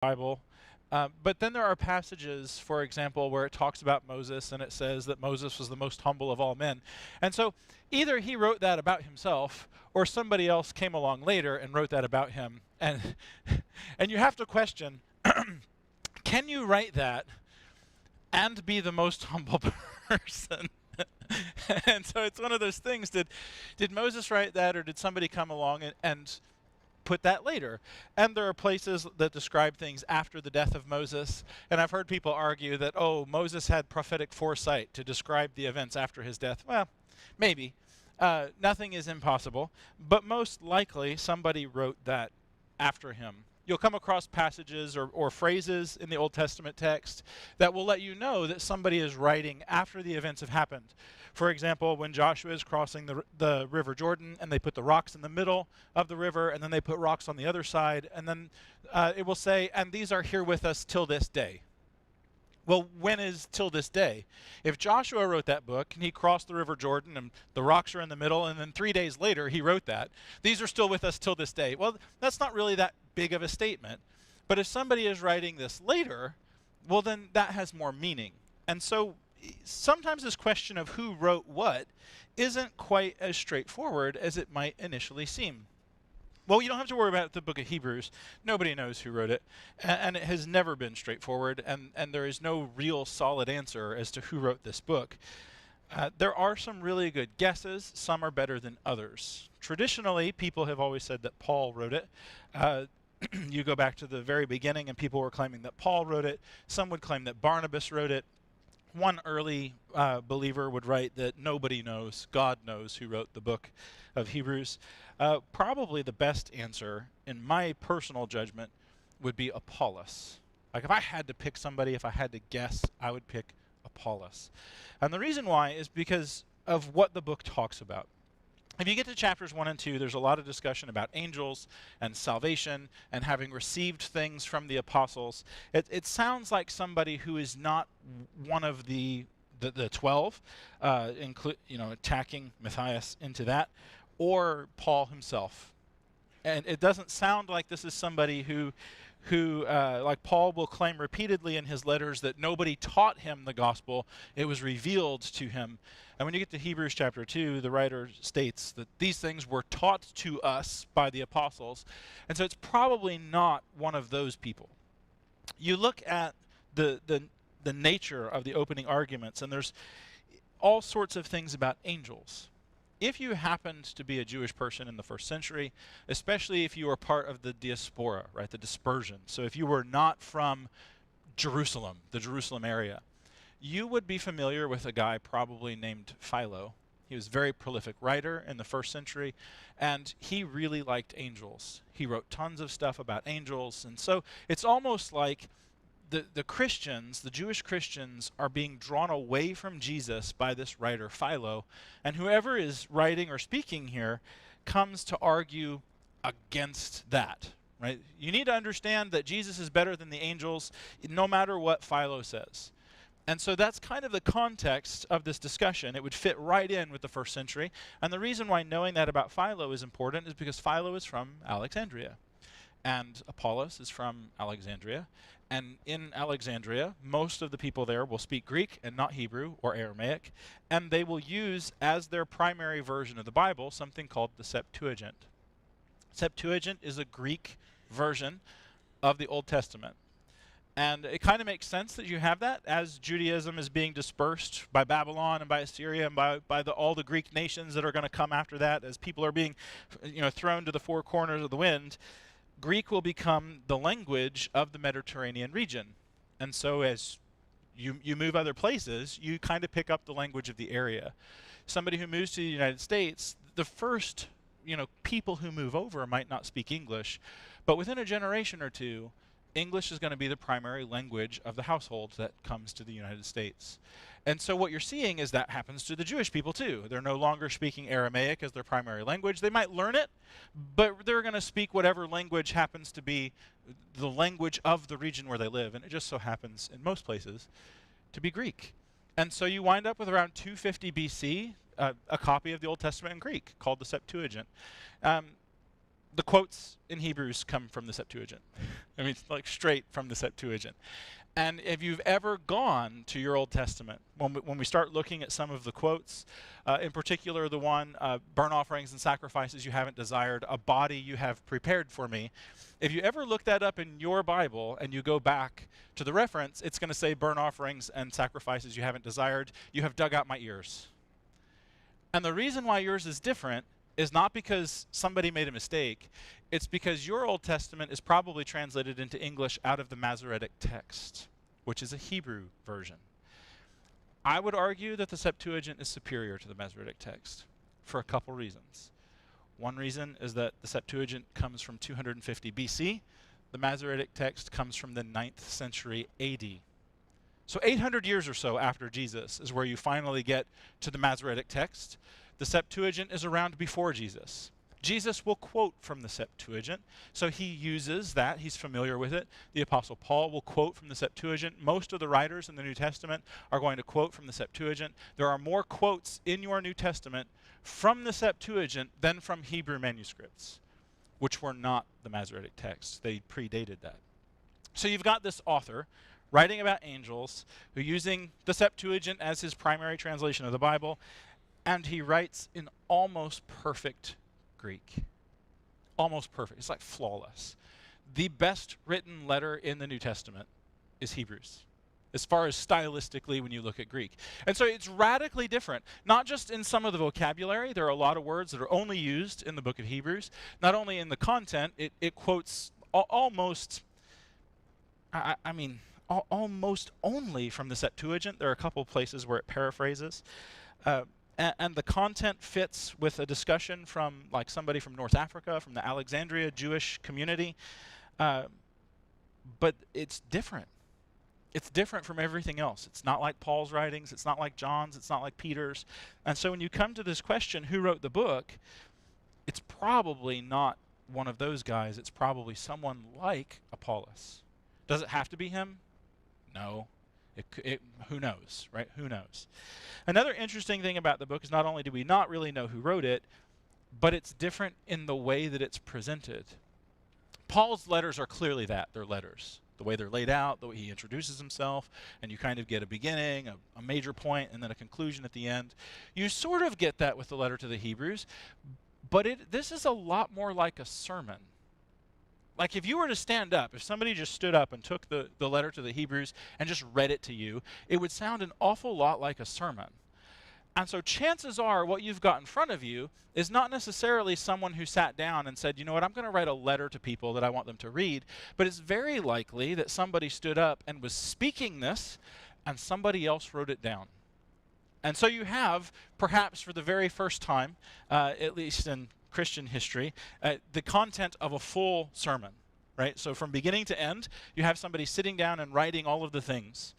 Bible. But then there are passages, for example, where it talks about Moses and it says that Moses was the most humble of all men. And so either he wrote that about himself or somebody else came along later and wrote that about him. And and you have to question, can you write that and be the most humble person? And so it's one of those things, did Moses write that, or did somebody come along and put that later? And there are places that describe things after the death of Moses, and I've heard people argue that, oh, Moses had prophetic foresight to describe the events after his death. Well, maybe. Nothing is impossible, but most likely somebody wrote that after him. You'll come across passages or phrases in the Old Testament text that will let you know that somebody is writing after the events have happened. For example, when Joshua is crossing the river Jordan and they put the rocks in the middle of the river and then they put rocks on the other side, and then it will say, and these are here with us till this day. Well, when is till this day? If Joshua wrote that book and he crossed the river Jordan and the rocks are in the middle, and then 3 days later he wrote that, these are still with us till this day. Well, that's not really that big of a statement. But if somebody is writing this later, well, then that has more meaning. And so sometimes this question of who wrote what isn't quite as straightforward as it might initially seem. Well, you don't have to worry about the book of Hebrews. Nobody knows who wrote it, and it has never been straightforward, and there is no real solid answer as to who wrote this book. There are some really good guesses. Some are better than others. Traditionally, people have always said that Paul wrote it. You go back to the very beginning, and people were claiming that Paul wrote it. Some would claim that Barnabas wrote it. One early believer would write that nobody knows, God knows who wrote the book of Hebrews. Probably the best answer, in my personal judgment, would be Apollos. Like if I had to pick somebody, if I had to guess, I would pick Apollos. And the reason why is because of what the book talks about. If you get to chapters 1 and 2, there's a lot of discussion about angels and salvation and having received things from the apostles. It sounds like somebody who is not one of the 12, tacking Matthias into that, or Paul himself. And it doesn't sound like this is somebody who like Paul will claim repeatedly in his letters that nobody taught him the gospel, it was revealed to him. And when you get to Hebrews chapter 2, the writer states that these things were taught to us by the apostles. And so it's probably not one of those people. You look at the nature of the opening arguments, and there's all sorts of things about angels. If you happened to be a Jewish person in the first century, especially if you were part of the diaspora, right, the dispersion, so if you were not from Jerusalem, the Jerusalem area, you would be familiar with a guy probably named Philo. He was a very prolific writer in the first century, and he really liked angels. He wrote tons of stuff about angels, and so it's almost like the Christians, the Jewish Christians, are being drawn away from Jesus by this writer Philo, and whoever is writing or speaking here comes to argue against that, right? You need to understand that Jesus is better than the angels, no matter what Philo says. And so that's kind of the context of this discussion. It would fit right in with the first century, and the reason why knowing that about Philo is important is because Philo is from Alexandria, and Apollos is from Alexandria. And in Alexandria, most of the people there will speak Greek and not Hebrew or Aramaic, and they will use as their primary version of the Bible something called the Septuagint. Septuagint is a Greek version of the Old Testament. And it kind of makes sense that you have that as Judaism is being dispersed by Babylon and by Assyria and by all the Greek nations that are going to come after that, as people are being thrown to the four corners of the wind. Greek will become the language of the Mediterranean region. And so as you move other places, you kind of pick up the language of the area. Somebody who moves to the United States, the first people who move over might not speak English, but within a generation or two, English is going to be the primary language of the household that comes to the United States. And so what you're seeing is that happens to the Jewish people too. They're no longer speaking Aramaic as their primary language. They might learn it, but they're going to speak whatever language happens to be the language of the region where they live. And it just so happens in most places to be Greek. And so you wind up with around 250 BC, a copy of the Old Testament in Greek called the Septuagint. The quotes in Hebrews come from the Septuagint. I mean, it's like straight from the Septuagint. And if you've ever gone to your Old Testament, when we start looking at some of the quotes, in particular the one, burnt offerings and sacrifices you haven't desired, a body you have prepared for me, if you ever look that up in your Bible and you go back to the reference, it's going to say burnt offerings and sacrifices you haven't desired, you have dug out my ears. And the reason why yours is different is not because somebody made a mistake. It's because your Old Testament is probably translated into English out of the Masoretic text, which is a Hebrew version. I would argue that the Septuagint is superior to the Masoretic text for a couple reasons. One reason is that the Septuagint comes from 250 BC. The Masoretic text comes from the 9th century AD. So 800 years or so after Jesus is where you finally get to the Masoretic text. The Septuagint is around before Jesus. Jesus will quote from the Septuagint, so he uses that. He's familiar with it. The Apostle Paul will quote from the Septuagint. Most of the writers in the New Testament are going to quote from the Septuagint. There are more quotes in your New Testament from the Septuagint than from Hebrew manuscripts, which were not the Masoretic text. They predated that. So you've got this author writing about angels who using the Septuagint as his primary translation of the Bible, and he writes in almost perfect Greek. Almost perfect. It's like flawless. The best written letter in the New Testament is Hebrews, as far as stylistically when you look at Greek. And so it's radically different, not just in some of the vocabulary. There are a lot of words that are only used in the book of Hebrews. Not only in the content, it quotes almost, almost only from the Septuagint. There are a couple places where it paraphrases. And the content fits with a discussion from like somebody from North Africa, from the Alexandria Jewish community. But it's different. It's different from everything else. It's not like Paul's writings. It's not like John's. It's not like Peter's. And so when you come to this question, who wrote the book, it's probably not one of those guys. It's probably someone like Apollos. Does it have to be him? No. Who knows, right? Who knows? Another interesting thing about the book is not only do we not really know who wrote it, but it's different in the way that it's presented. Paul's letters are clearly that. They're letters. The way they're laid out, the way he introduces himself, and you kind of get a beginning, a major point, and then a conclusion at the end. You sort of get that with the letter to the Hebrews, but this is a lot more like a sermon. Like if you were to stand up, if somebody just stood up and took the letter to the Hebrews and just read it to you, it would sound an awful lot like a sermon. And so chances are what you've got in front of you is not necessarily someone who sat down and said, you know what, I'm going to write a letter to people that I want them to read. But it's very likely that somebody stood up and was speaking this and somebody else wrote it down. And so you have, perhaps for the very first time, at least in Christian history, the content of a full sermon, right? So from beginning to end, you have somebody sitting down and writing all of the things.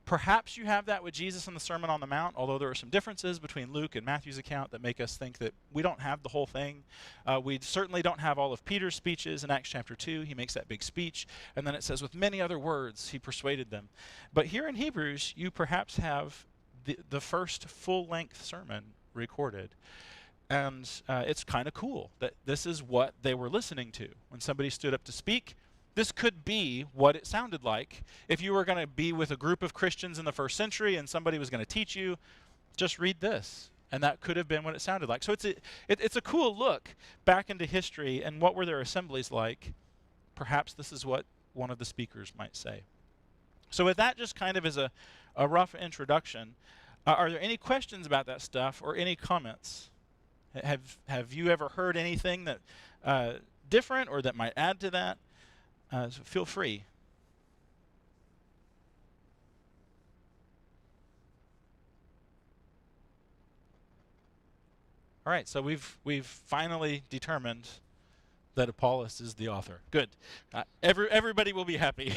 Perhaps you have that with Jesus in the Sermon on the Mount, although there are some differences between Luke and Matthew's account that make us think that we don't have the whole thing. We certainly don't have all of Peter's speeches in Acts chapter 2. He makes that big speech, and then it says, with many other words, he persuaded them. But here in Hebrews, you perhaps have the first full-length sermon recorded. And it's kind of cool that this is what they were listening to. When somebody stood up to speak, this could be what it sounded like. If you were going to be with a group of Christians in the first century and somebody was going to teach you, just read this. And that could have been what it sounded like. So it's a cool look back into history and what were their assemblies like. Perhaps this is what one of the speakers might say. So with that just kind of as a rough introduction, are there any questions about that stuff or any comments? Have you ever heard anything that different or that might add to that? So feel free. All right, so we've finally determined that Apollos is the author. Good. Everybody will be happy.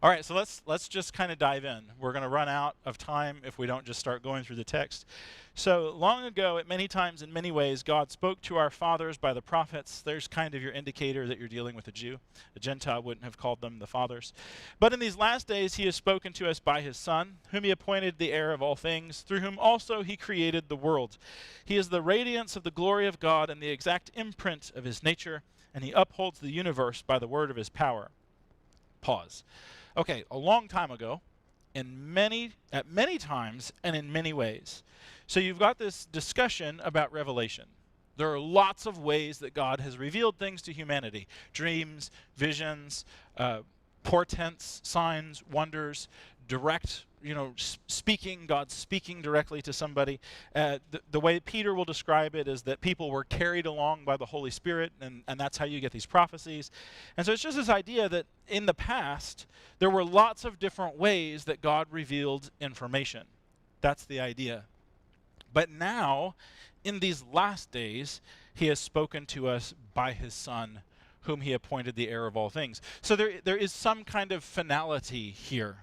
All right, so let's just kind of dive in. We're going to run out of time if we don't just start going through the text. So long ago, at many times, in many ways, God spoke to our fathers by the prophets. There's kind of your indicator that you're dealing with a Jew. A Gentile wouldn't have called them the fathers. But in these last days, he has spoken to us by his Son, whom he appointed the heir of all things, through whom also he created the world. He is the radiance of the glory of God and the exact imprint of his nature, and he upholds the universe by the word of his power. Pause. Okay, a long time ago, at many times and in many ways. So you've got this discussion about revelation. There are lots of ways that God has revealed things to humanity. Dreams, visions, portents, signs, wonders, direct, speaking, God speaking directly to somebody. The way Peter will describe it is that people were carried along by the Holy Spirit, and that's how you get these prophecies. And so it's just this idea that in the past, there were lots of different ways that God revealed information. That's the idea. But now, in these last days, he has spoken to us by his Son, whom he appointed the heir of all things. So there is some kind of finality here.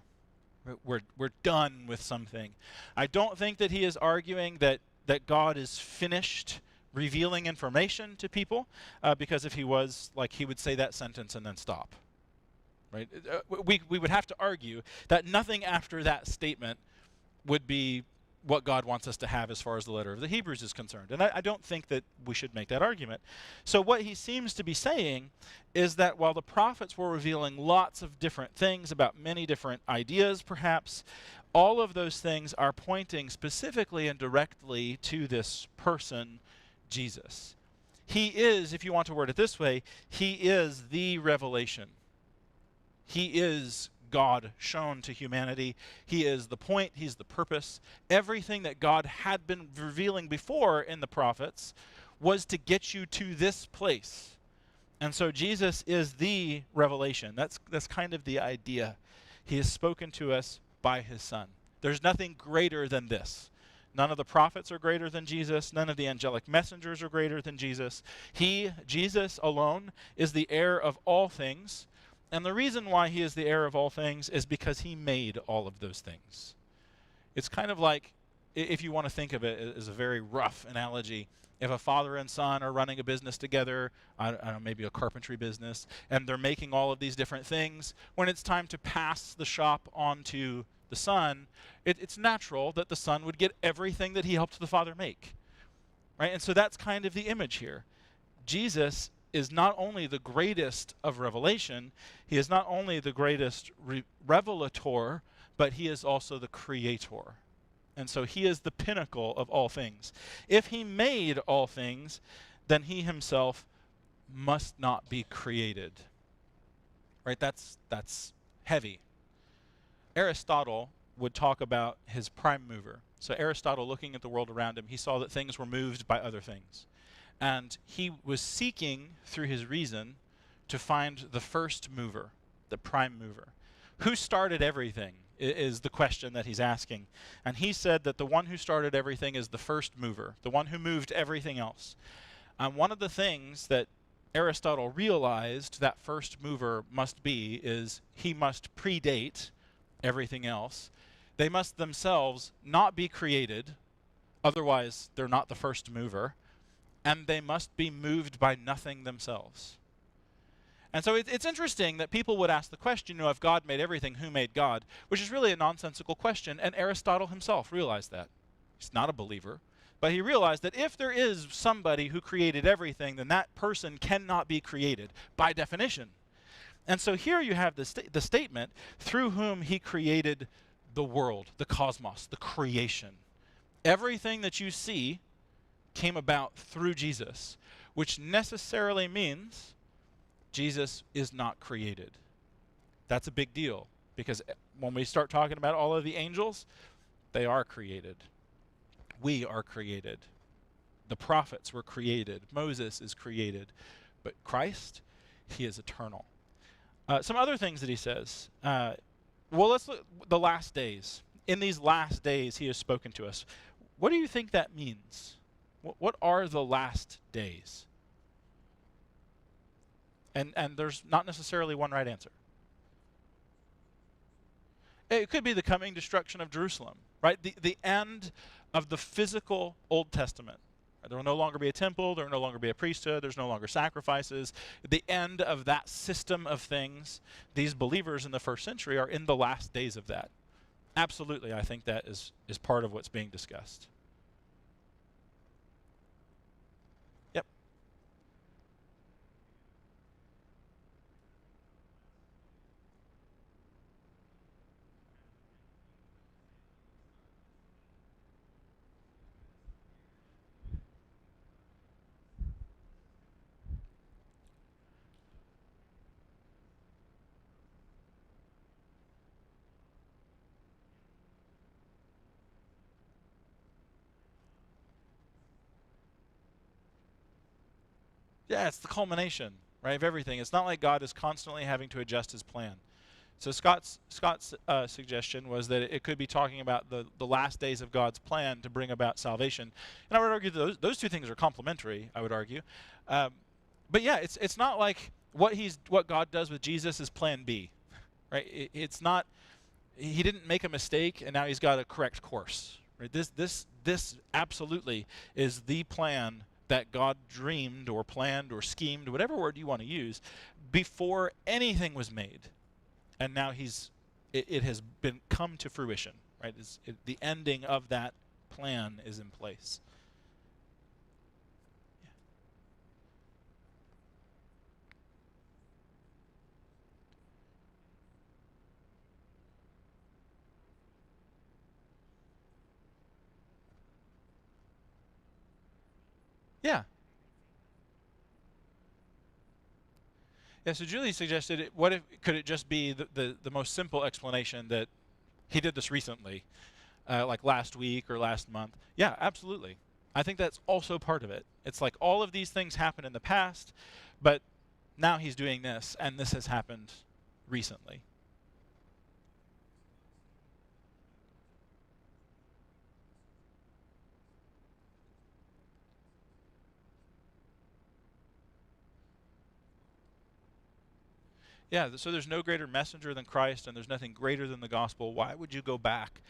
We're done with something. I don't think that he is arguing that God is finished revealing information to people, because if he was, he would say that sentence and then stop. Right? We would have to argue that nothing after that statement would be what God wants us to have as far as the letter of the Hebrews is concerned. And I don't think that we should make that argument. So what he seems to be saying is that while the prophets were revealing lots of different things about many different ideas, perhaps, all of those things are pointing specifically and directly to this person, Jesus. He is, if you want to word it this way, he is the revelation. He is God shown to humanity. He is the point. He's the purpose. Everything that God had been revealing before in the prophets was to get you to this place. And so Jesus is the revelation. That's kind of the idea. He has spoken to us by his Son. There's nothing greater than this. None of the prophets are greater than Jesus. None of the angelic messengers are greater than Jesus. Jesus alone, is the heir of all things. And the reason why he is the heir of all things is because he made all of those things. It's kind of like, if you want to think of it as a very rough analogy, if a father and son are running a business together, I don't know, maybe a carpentry business, and they're making all of these different things, when it's time to pass the shop on to the son, it's natural that the son would get everything that he helped the father make. Right? And so that's kind of the image here. Jesus is not only the greatest of revelation, he is not only the greatest revelator, but he is also the creator. And so he is the pinnacle of all things. If he made all things, then he himself must not be created. Right? That's heavy. Aristotle would talk about his prime mover. So Aristotle, looking at the world around him, he saw that things were moved by other things. And he was seeking, through his reason, to find the first mover, the prime mover. Who started everything is the question that he's asking. And he said that the one who started everything is the first mover, the one who moved everything else. And one of the things that Aristotle realized that first mover must be is he must predate everything else. They must themselves not be created, otherwise they're not the first mover. And they must be moved by nothing themselves. And so it's interesting that people would ask the question, if God made everything, who made God? Which is really a nonsensical question, and Aristotle himself realized that. He's not a believer, but he realized that if there is somebody who created everything, then that person cannot be created, by definition. And so here you have the statement, through whom he created the world, the cosmos, the creation. Everything that you see came about through Jesus, which necessarily means Jesus is not created. That's a big deal, because when we start talking about all of the angels, they are created. We are created. The prophets were created. Moses is created. But Christ, he is eternal. Some other things that he says. Let's look at the last days. In these last days, he has spoken to us. What do you think that means? What are the last days? And there's not necessarily one right answer. It could be the coming destruction of Jerusalem, right? The end of the physical Old Testament. There will no longer be a temple. There will no longer be a priesthood. There's no longer sacrifices. The end of that system of things. These believers in the first century are in the last days of that. Absolutely, I think that is part of what's being discussed. Yep. Yeah, it's the culmination, right, of everything. It's not like God is constantly having to adjust his plan. So Scott's suggestion was that it could be talking about the last days of God's plan to bring about salvation, and I would argue that those two things are complementary. I would argue, but yeah, it's not like what God does with Jesus is Plan B, right? It's not. He didn't make a mistake and now he's got a correct course. Right? This absolutely is the plan that God dreamed or planned or schemed, whatever word you want to use, before anything was made. And now it has been come to fruition, right? The ending of that plan is in place. Yeah. Yeah, so Julie suggested, what if could it just be the most simple explanation that he did this recently, like last week or last month? Yeah, absolutely. I think that's also part of it. It's like all of these things happened in the past, but now he's doing this, and this has happened recently. Yeah, so there's no greater messenger than Christ, and there's nothing greater than the gospel. Why would you go back?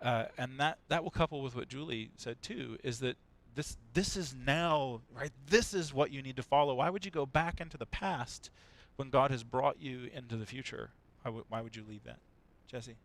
And that will couple with what Julie said too, is that this is now, right? This is what you need to follow. Why would you go back into the past when God has brought you into the future? Why would you leave that? Jesse?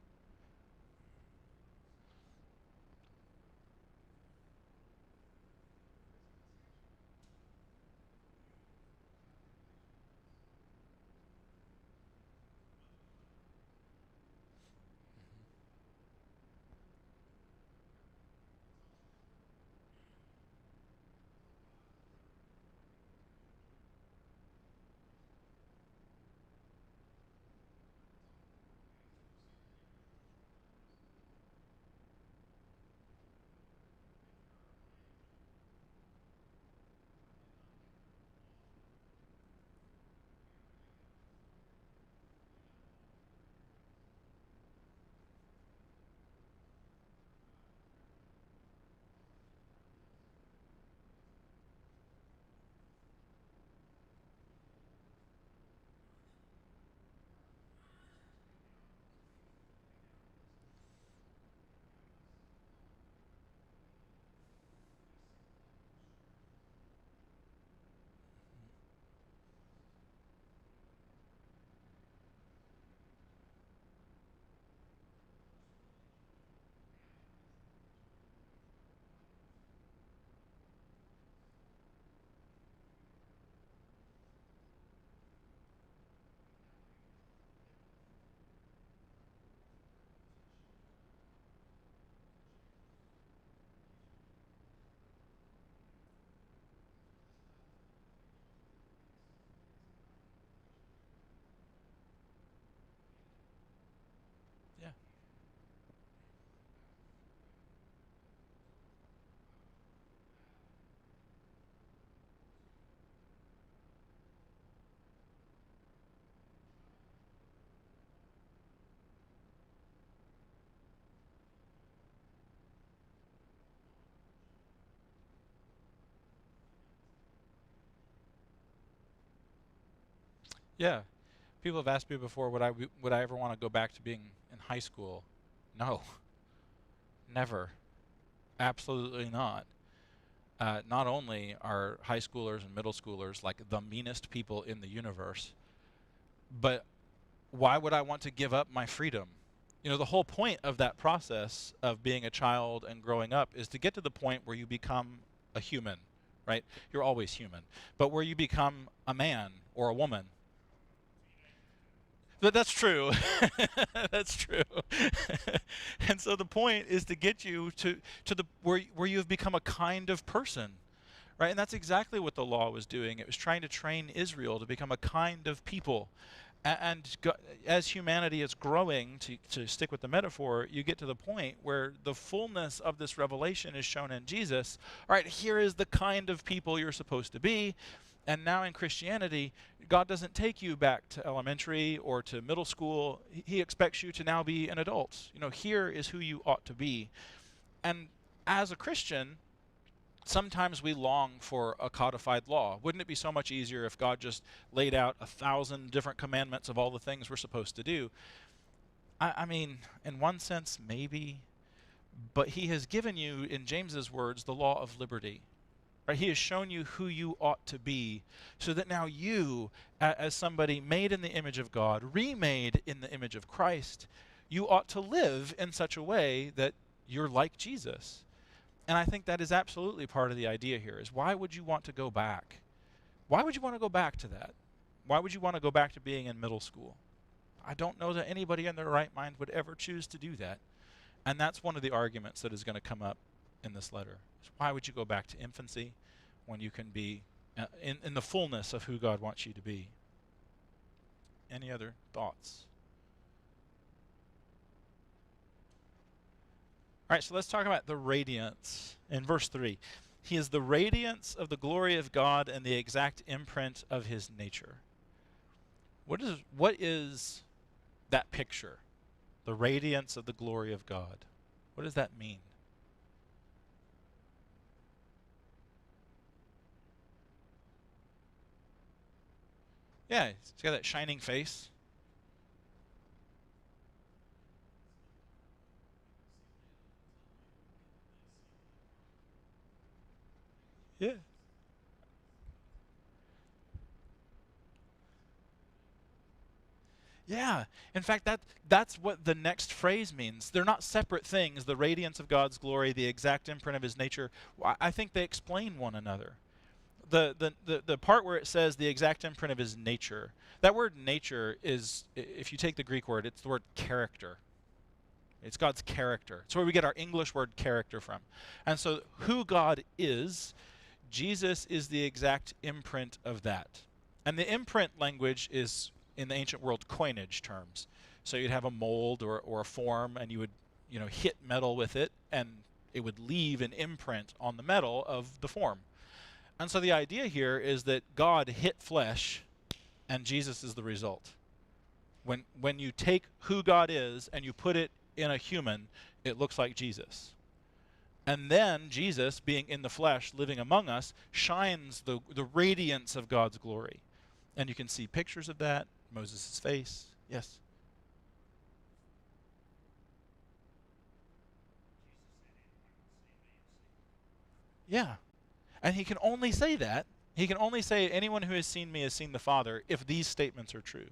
Yeah. Yeah. People have asked me before, would I ever want to go back to being in high school. No, never. Absolutely not. Not only are high schoolers and middle schoolers like the meanest people in the universe, but why would I want to give up my freedom? You know, the whole point of that process of being a child and growing up is to get to the point where you become a human, right? You're always human, but where you become a man or a woman. But that's true. That's true. And so the point is to get you to the where you have become a kind of person, right? And that's exactly what the law was doing. It was trying to train Israel to become a kind of people. And as humanity is growing, to stick with the metaphor, you get to the point where the fullness of this revelation is shown in Jesus. All right, here is the kind of people you're supposed to be. And now in Christianity, God doesn't take you back to elementary or to middle school. He expects you to now be an adult. You know, here is who you ought to be. And as a Christian, sometimes we long for a codified law. Wouldn't it be so much easier if God just laid out 1,000 different commandments of all the things we're supposed to do? I mean, in one sense, maybe. But he has given you, in James's words, the law of liberty. Right? He has shown you who you ought to be, so that now you, as somebody made in the image of God, remade in the image of Christ, you ought to live in such a way that you're like Jesus. And I think that is absolutely part of the idea here, is why would you want to go back? Why would you want to go back to that? Why would you want to go back to being in middle school? I don't know that anybody in their right mind would ever choose to do that. And that's one of the arguments that is going to come up in this letter. Why would you go back to infancy when you can be in the fullness of who God wants you to be? Any other thoughts? All right, so let's talk about the radiance in verse 3. He is the radiance of the glory of God and the exact imprint of his nature. What is that picture? The radiance of the glory of God. What does that mean? Yeah, he's got that shining face. Yeah. Yeah. In fact, that's what the next phrase means. They're not separate things, the radiance of God's glory, the exact imprint of his nature. I think they explain one another. The part where it says the exact imprint of his nature, that word nature is, if you take the Greek word, it's the word character. It's God's character. It's where we get our English word character from. And so who God is, Jesus is the exact imprint of that. And the imprint language is, in the ancient world, coinage terms. So you'd have a mold or a form, and you would, hit metal with it, and it would leave an imprint on the metal of the form. And so the idea here is that God hit flesh, and Jesus is the result. When you take who God is and you put it in a human, it looks like Jesus. And then Jesus, being in the flesh, living among us, shines the radiance of God's glory. And you can see pictures of that, Moses' face. Yes? Yeah. And he can only say that. He can only say, anyone who has seen me has seen the Father, if these statements are true.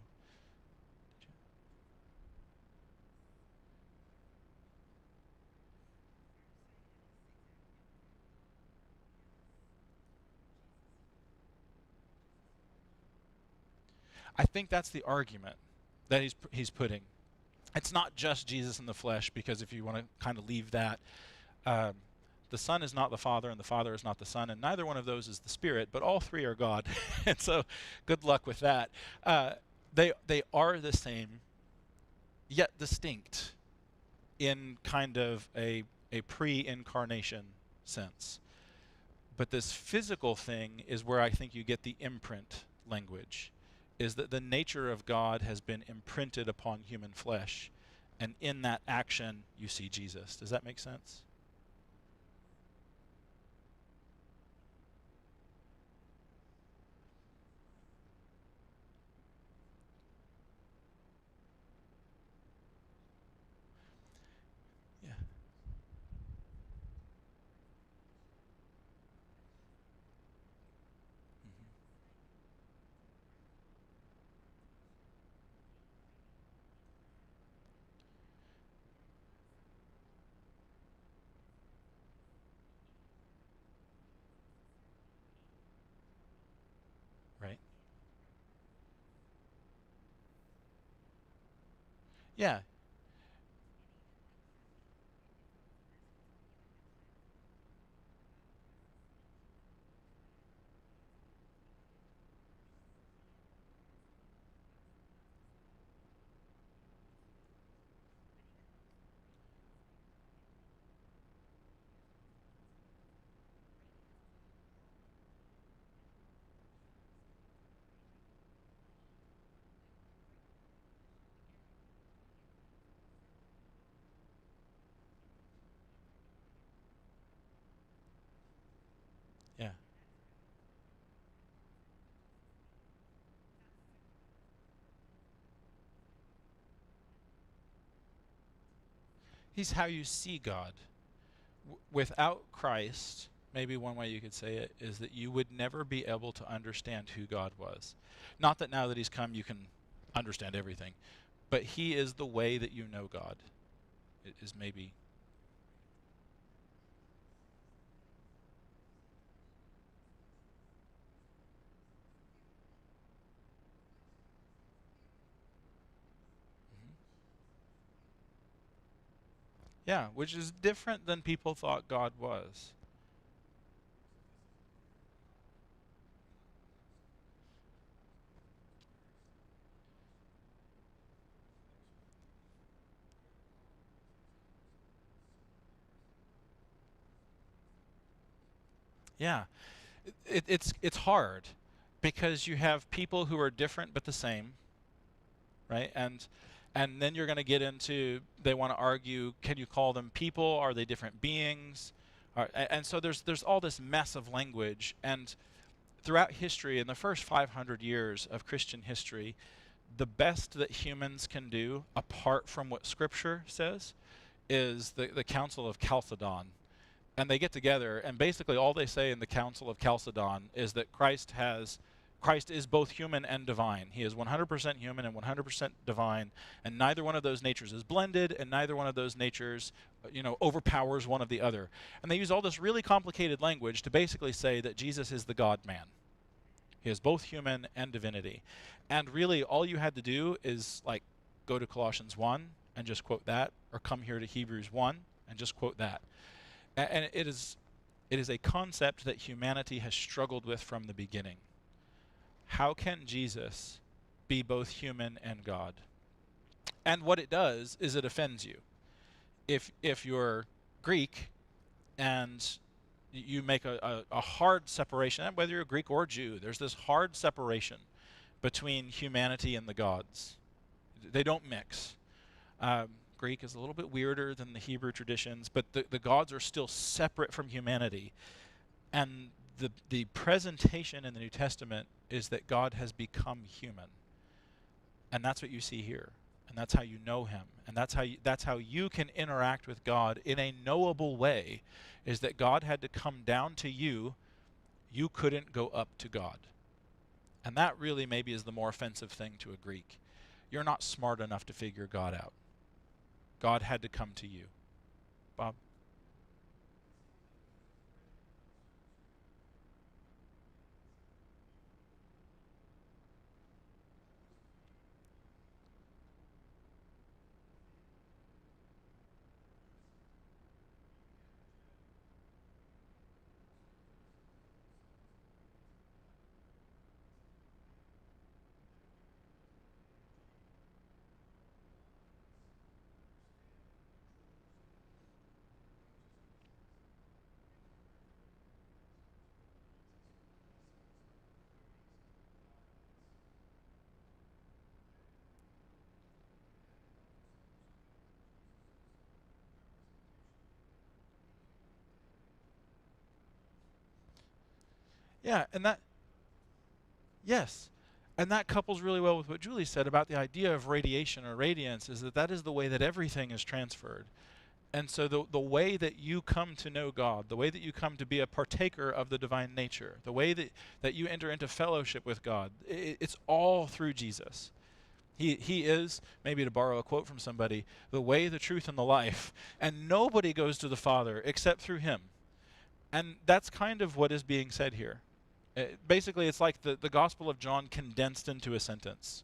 I think that's the argument that he's putting. It's not just Jesus in the flesh, because if you want to kind of leave that, the Son is not the Father, and the Father is not the Son, and neither one of those is the Spirit, but all three are God. And so good luck with that. They are the same, yet distinct in kind of a pre-incarnation sense. But this physical thing is where I think you get the imprint language, is that the nature of God has been imprinted upon human flesh, and in that action you see Jesus. Does that make sense? Yeah. Yeah. He's how you see God. Without Christ, maybe one way you could say it is that you would never be able to understand who God was. Not that now that he's come you can understand everything, but he is the way that you know God. It is maybe. Mhm. Yeah, which is different than people thought God was. Yeah, it's hard because you have people who are different but the same, right? And then you're going to get into, they want to argue, can you call them people? Are they different beings? And so there's all this mess of language. And throughout history, in the first 500 years of Christian history, the best that humans can do, apart from what Scripture says, is the Council of Chalcedon. And they get together, and basically all they say in the Council of Chalcedon is that Christ is both human and divine. He is 100% human and 100% divine, and neither one of those natures is blended, and neither one of those natures, overpowers one of the other. And they use all this really complicated language to basically say that Jesus is the God-man. He is both human and divinity. And really, all you had to do is like go to Colossians 1 and just quote that, or come here to Hebrews 1 and just quote that. And it is a concept that humanity has struggled with from the beginning. How can Jesus be both human and God? And what it does is it offends you. If you're Greek and you make a hard separation, and whether you're Greek or Jew, there's this hard separation between humanity and the gods. They don't mix. Greek is a little bit weirder than the Hebrew traditions, but the gods are still separate from humanity. And the presentation in the New Testament is that God has become human. And that's what you see here. And that's how you know him. And that's how you can interact with God in a knowable way, is that God had to come down to you. You couldn't go up to God. And that really maybe is the more offensive thing to a Greek. You're not smart enough to figure God out. God had to come to you. Bob? Yeah, yes. And that couples really well with what Julie said about the idea of radiation or radiance, is that is the way that everything is transferred. And so the way that you come to know God, the way that you come to be a partaker of the divine nature, the way that you enter into fellowship with God, it's all through Jesus. He is, maybe to borrow a quote from somebody, the way, the truth, and the life. And nobody goes to the Father except through him. And that's kind of what is being said here. Basically, it's like the Gospel of John condensed into a sentence.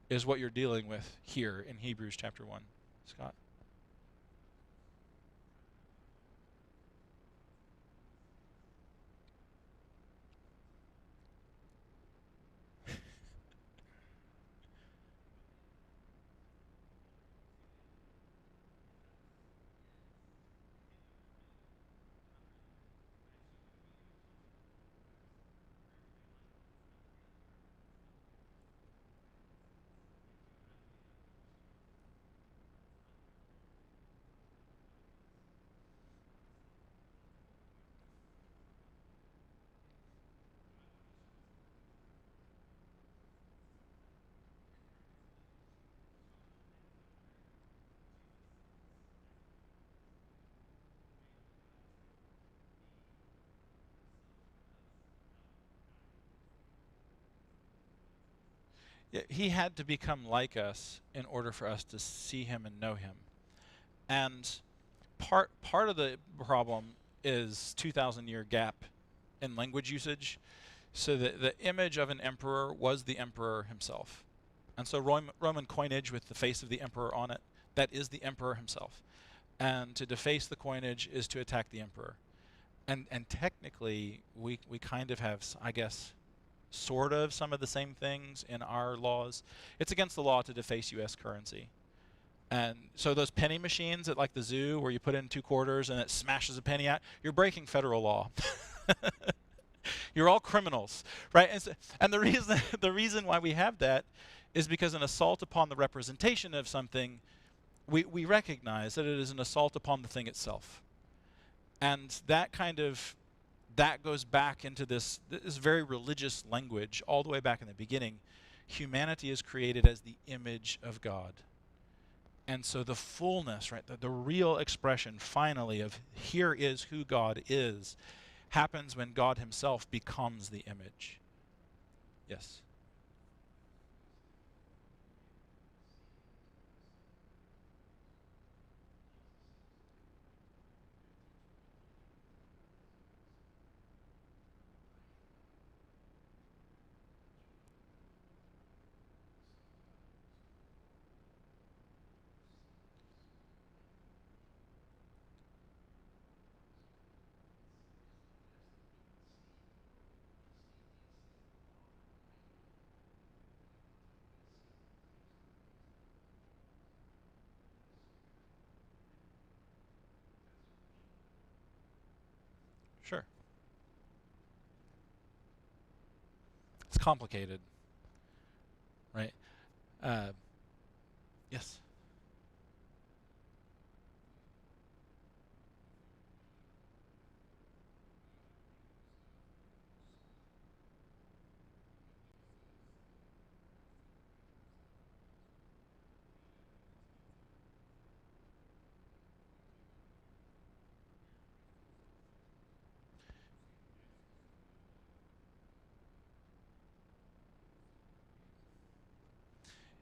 is what you're dealing with here in Hebrews chapter 1. Scott? Yeah, he had to become like us in order for us to see him and know him. And part of the problem is 2,000-year gap in language usage. So the image of an emperor was the emperor himself. And so Roman coinage with the face of the emperor on it, that is the emperor himself. And to deface the coinage is to attack the emperor. And technically, we kind of have, I guess, sort of some of the same things in our laws. It's against the law to deface U.S. currency. And so those penny machines at like the zoo where you put in 2 quarters and it smashes a penny out, you're breaking federal law. You're all criminals, right? And the reason why we have that is because an assault upon the representation of something, we recognize that it is an assault upon the thing itself. And that goes back into this very religious language all the way back in the beginning. Humanity is created as the image of God. And so the fullness, right, the real expression finally of here is who God is, happens when God himself becomes the image. Yes? Sure. It's complicated, right? Yes?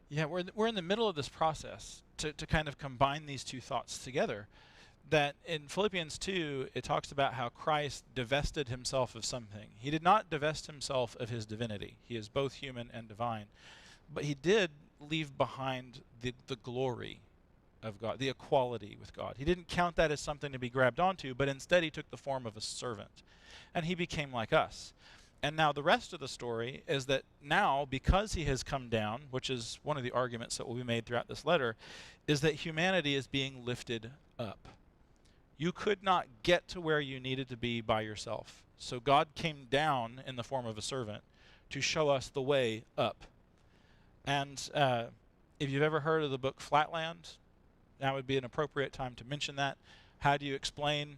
Yeah, we're in the middle of this process to kind of combine these two thoughts together. That in Philippians 2, it talks about how Christ divested himself of something. He did not divest himself of his divinity. He is both human and divine. But he did leave behind the glory of God, the equality with God. He didn't count that as something to be grabbed onto, but instead he took the form of a servant. And he became like us. And now the rest of the story is that now, because he has come down, which is one of the arguments that will be made throughout this letter, is that humanity is being lifted up. You could not get to where you needed to be by yourself. So God came down in the form of a servant to show us the way up. And if you've ever heard of the book Flatland, now would be an appropriate time to mention that. How do you explain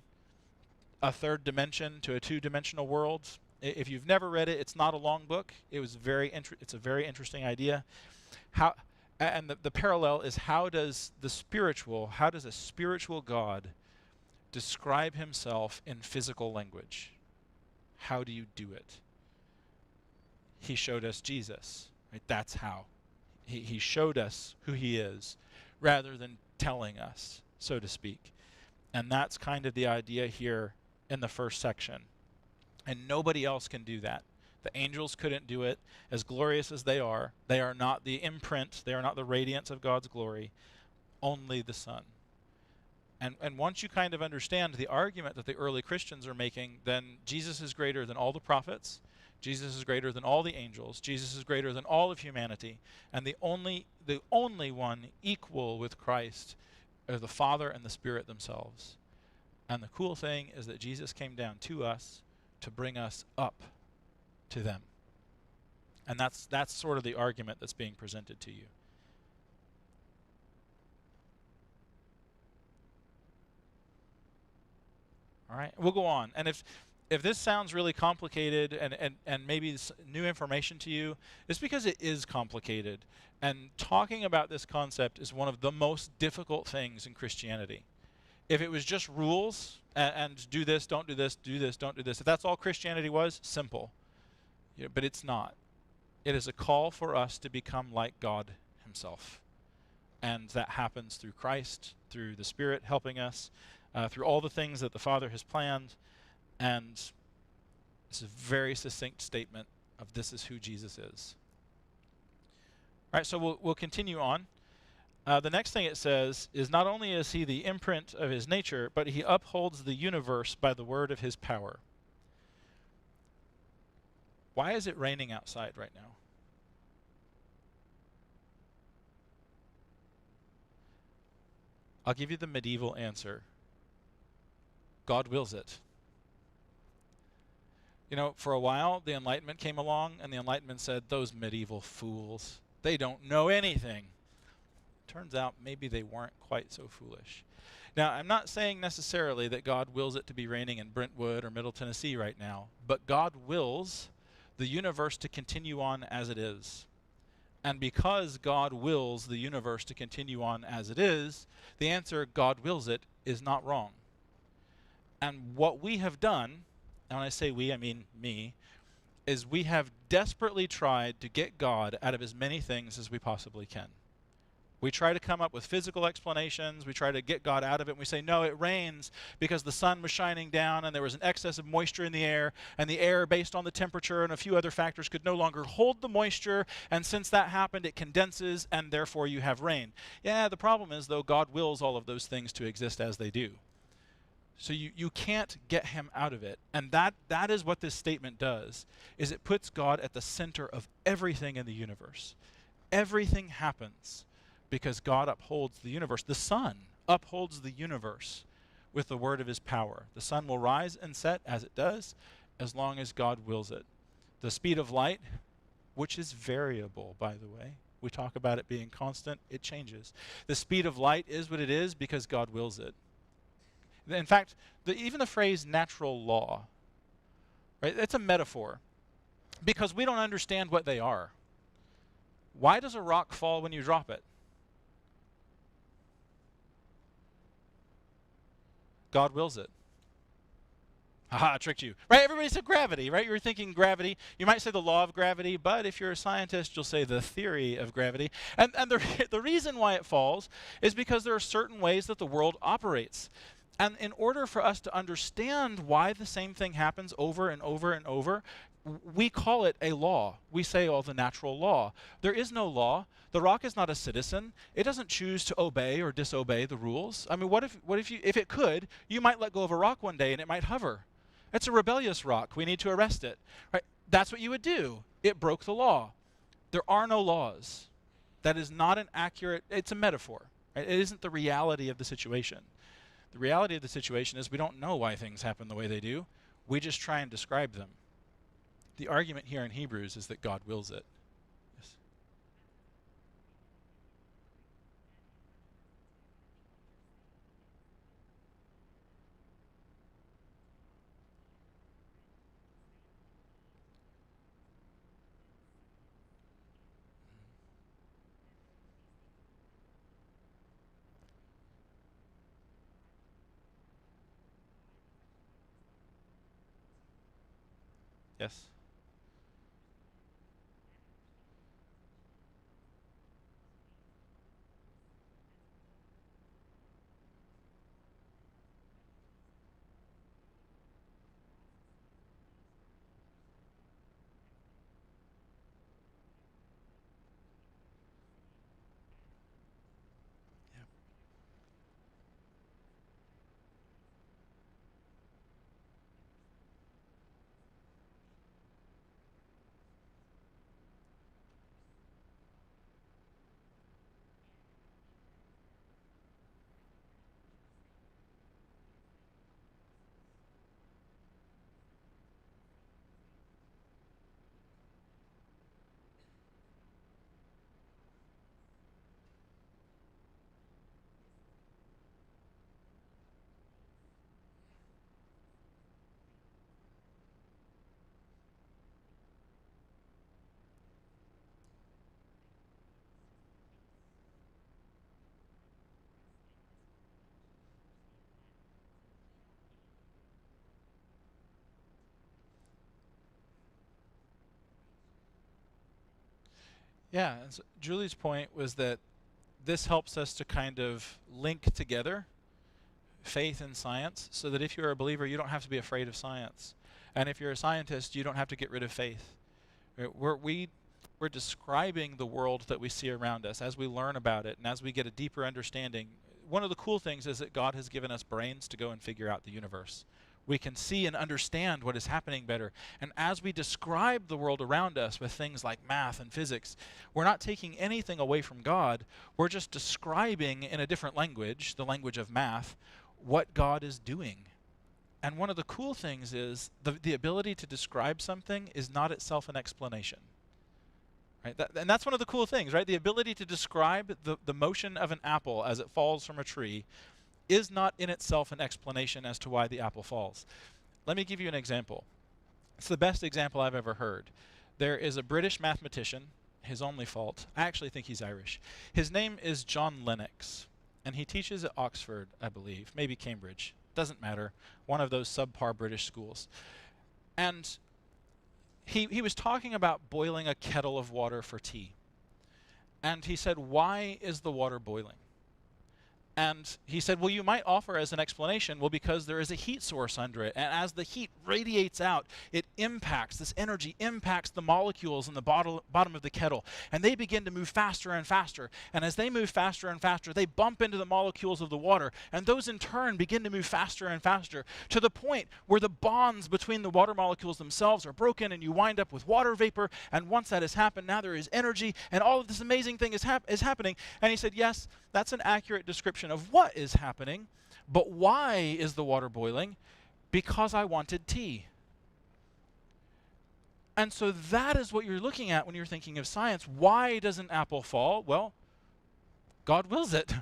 a third dimension to a two-dimensional world? If you've never read it, it's not a long book. It's a very interesting idea. And the parallel is how does a spiritual God describe himself in physical language? How do you do it? He showed us Jesus. Right? That's how. He showed us who he is rather than telling us, so to speak. And that's kind of the idea here in the first section. And nobody else can do that. The angels couldn't do it. As glorious as they are not the imprint, they are not the radiance of God's glory, only the Son. And once you kind of understand the argument that the early Christians are making, then Jesus is greater than all the prophets. Jesus is greater than all the angels. Jesus is greater than all of humanity. And the only one equal with Christ are the Father and the Spirit themselves. And the cool thing is that Jesus came down to us to bring us up to them. And that's sort of the argument that's being presented to you. All right, we'll go on. And if this sounds really complicated and maybe new information to you, it's because it is complicated. And talking about this concept is one of the most difficult things in Christianity. If it was just rules and do this, don't do this, do this, don't do this, if that's all Christianity was, simple. But it's not. It is a call for us to become like God himself. And that happens through Christ, through the Spirit helping us, through all the things that the Father has planned. And it's a very succinct statement of this is who Jesus is. All right, so we'll continue on. The next thing it says is not only is he the imprint of his nature, but he upholds the universe by the word of his power. Why is it raining outside right now? I'll give you the medieval answer. God wills it. For a while, the Enlightenment came along, and the Enlightenment said, those medieval fools, they don't know anything. Turns out maybe they weren't quite so foolish. Now, I'm not saying necessarily that God wills it to be raining in Brentwood or Middle Tennessee right now, but God wills the universe to continue on as it is. And because God wills the universe to continue on as it is, the answer, God wills it, is not wrong. And what we have done, and when I say we, I mean me, is we have desperately tried to get God out of as many things as we possibly can. We try to come up with physical explanations. We try to get God out of it. And we say, no, it rains because the sun was shining down and there was an excess of moisture in the air. And the air, based on the temperature and a few other factors, could no longer hold the moisture. And since that happened, it condenses and therefore you have rain. Yeah, the problem is, though, God wills all of those things to exist as they do. So you can't get him out of it. And that is what this statement does, is it puts God at the center of everything in the universe. Everything happens because God upholds the universe. The sun upholds the universe with the word of his power. The sun will rise and set as it does, as long as God wills it. The speed of light, which is variable, by the way. We talk about it being constant. It changes. The speed of light is what it is because God wills it. In fact, even the phrase natural law, right? It's a metaphor because we don't understand what they are. Why does a rock fall when you drop it? God wills it. Haha, I tricked you. Right? Everybody said gravity, right? You were thinking gravity. You might say the law of gravity, but if you're a scientist, you'll say the theory of gravity. And the reason why it falls is because there are certain ways that the world operates. And in order for us to understand why the same thing happens over and over and over, we call it a law. We say, oh, the natural law. There is no law. The rock is not a citizen. It doesn't choose to obey or disobey the rules. I mean, what if it could, you might let go of a rock one day and it might hover. It's a rebellious rock. We need to arrest it. Right? That's what you would do. It broke the law. There are no laws. That is not an accurate, it's a metaphor. Right? It isn't the reality of the situation. The reality of the situation is we don't know why things happen the way they do. We just try and describe them. The argument here in Hebrews is that God wills it. Yes. Yes. Yeah, and so Julie's point was that this helps us to kind of link together faith and science, so that if you're a believer, you don't have to be afraid of science. And if you're a scientist, you don't have to get rid of faith. Right? We're describing the world that we see around us as we learn about it and as we get a deeper understanding. One of the cool things is that God has given us brains to go and figure out the universe. We can see and understand what is happening better. And as we describe the world around us with things like math and physics, we're not taking anything away from God. We're just describing in a different language, the language of math, what God is doing. And one of the cool things is the ability to describe something is not itself an explanation. Right? And that's one of the cool things, right? The ability to describe the motion of an apple as it falls from a tree is not in itself an explanation as to why the apple falls. Let me give you an example. It's the best example I've ever heard. There is a British mathematician, his only fault. I actually think he's Irish. His name is John Lennox, and he teaches at Oxford, I believe, maybe Cambridge. Doesn't matter. One of those subpar British schools. And he was talking about boiling a kettle of water for tea. And he said, why is the water boiling? And he said, well, you might offer as an explanation, well, because there is a heat source under it. And as the heat radiates out, it impacts, this energy impacts the molecules in the bottom of the kettle. And they begin to move faster and faster. And as they move faster and faster, they bump into the molecules of the water. And those in turn begin to move faster and faster to the point where the bonds between the water molecules themselves are broken and you wind up with water vapor. And once that has happened, now there is energy and all of this amazing thing is happening. And he said, yes, that's an accurate description of what is happening, but why is the water boiling? Because I wanted tea. And so that is what you're looking at when you're thinking of science. Why does an apple fall? Well, God wills it.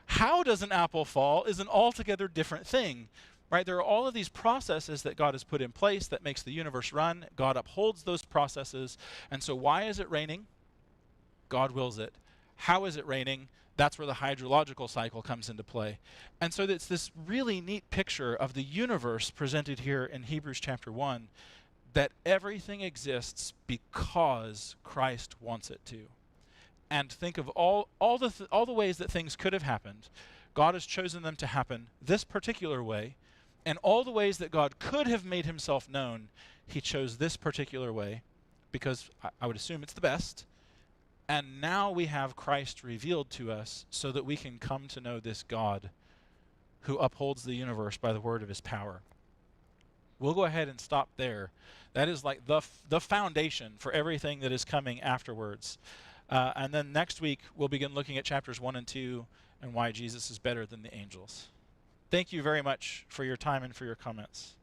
How does an apple fall is an altogether different thing. Right? There are all of these processes that God has put in place that makes the universe run. God upholds those processes. And so why is it raining? God wills it. How is it raining? That's where the hydrological cycle comes into play. And so it's this really neat picture of the universe presented here in Hebrews chapter 1, that everything exists because Christ wants it to. And think of all the ways that things could have happened. God has chosen them to happen this particular way. And all the ways that God could have made himself known, he chose this particular way because I would assume it's the best. And now we have Christ revealed to us so that we can come to know this God who upholds the universe by the word of his power. We'll go ahead and stop there. That is like the foundation for everything that is coming afterwards. And then next week, we'll begin looking at chapters 1 and 2 and why Jesus is better than the angels. Thank you very much for your time and for your comments.